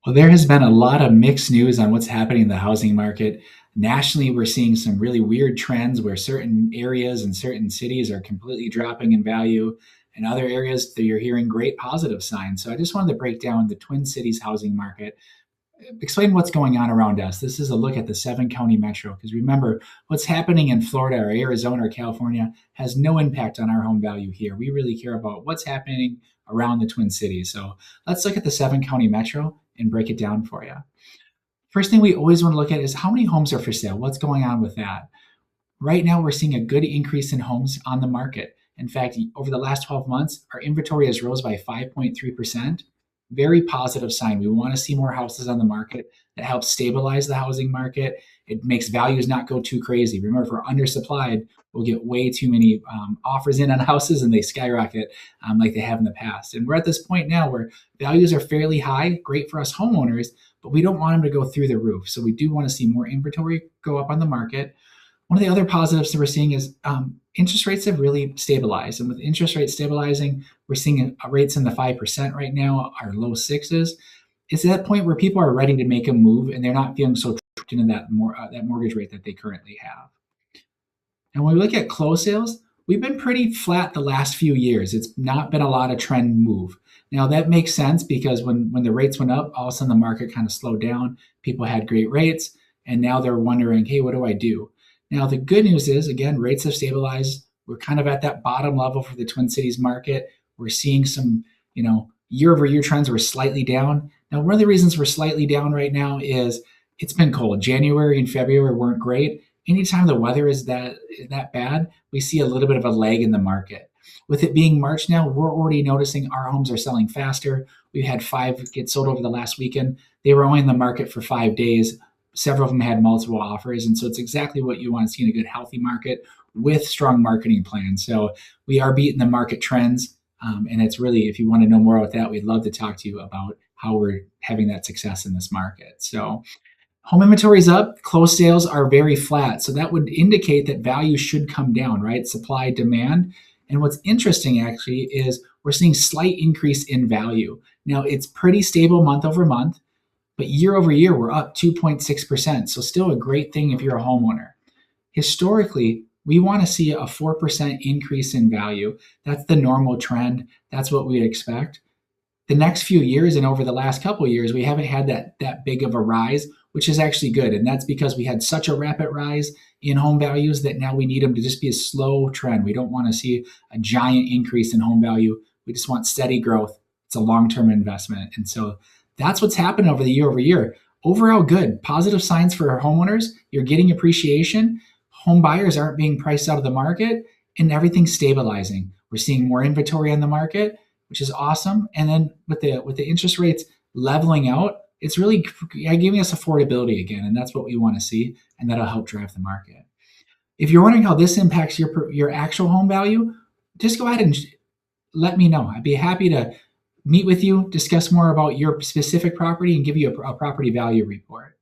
Well, there has been a lot of mixed news on what's happening in the housing market. Nationally, we're seeing some really weird trends where certain areas and certain cities are completely dropping in value, and other areas that you're hearing great positive signs. So I just wanted to break down the Twin Cities housing market, explain what's going on around us. This is a look at the seven county metro, because remember, what's happening in Florida or Arizona or California has no impact on our home value here. We really care about what's happening around the Twin Cities. So let's look at the seven county metro and break it down for you. First thing we always want to look at is how many homes are for sale. What's going on with that? Right now, we're seeing a good increase in homes on the market. In fact, over the last 12 months, our inventory has rose by 5.3%. Very positive sign. We want to see more houses on the market. That helps stabilize the housing market. It makes values not go too crazy. Remember, if we're undersupplied, we'll get way too many offers in on houses and they skyrocket like they have in the past. And we're at this point now where values are fairly high, great for us homeowners, but we don't want them to go through the roof. So we do want to see more inventory go up on the market. One of the other positives that we're seeing is interest rates have really stabilized. And with interest rates stabilizing, we're seeing rates in the 5% right now, our low sixes. It's at that point where people are ready to make a move and they're not feeling so trapped into that mortgage rate that they currently have. And when we look at close sales, we've been pretty flat the last few years. It's not been a lot of trend move. Now that makes sense because when the rates went up, all of a sudden the market kind of slowed down. People had great rates, and now they're wondering, hey, what do I do? Now the good news is, again, rates have stabilized. We're kind of at that bottom level for the Twin Cities market. We're seeing some, year over year trends were slightly down. Now, one of the reasons we're slightly down right now is it's been cold. January and February weren't great. Anytime the weather is that bad, we see a little bit of a lag in the market. With it being March now, we're already noticing our homes are selling faster. We've had 5 get sold over the last weekend. They were only in the market for 5 days. Several of them had multiple offers. And so it's exactly what you want to see in a good, healthy market with strong marketing plans. So we are beating the market trends. And it's really, if you want to know more about that, we'd love to talk to you about how we're having that success in this market. So home inventory is up, closed sales are very flat. So that would indicate that value should come down, right? Supply, demand. And what's interesting actually is we're seeing slight increase in value. Now it's pretty stable month over month, but year over year, we're up 2.6%. So still a great thing if you're a homeowner. Historically, we want to see a 4% increase in value. That's the normal trend. That's what we'd expect. The next few years and over the last couple of years, we haven't had that big of a rise, which is actually good. And that's because we had such a rapid rise in home values that now we need them to just be a slow trend. We don't want to see a giant increase in home value. We just want steady growth. It's a long-term investment. And so that's what's happened over the year over year. Overall, good. Positive signs for our homeowners. You're getting appreciation. Home buyers aren't being priced out of the market, and everything's stabilizing. We're seeing more inventory on the market, which is awesome. And then with the interest rates leveling out, it's really giving us affordability again, and that's what we want to see, and that'll help drive the market. If you're wondering how this impacts your actual home value, just go ahead and let me know. I'd be happy to meet with you, discuss more about your specific property, and give you a property value report.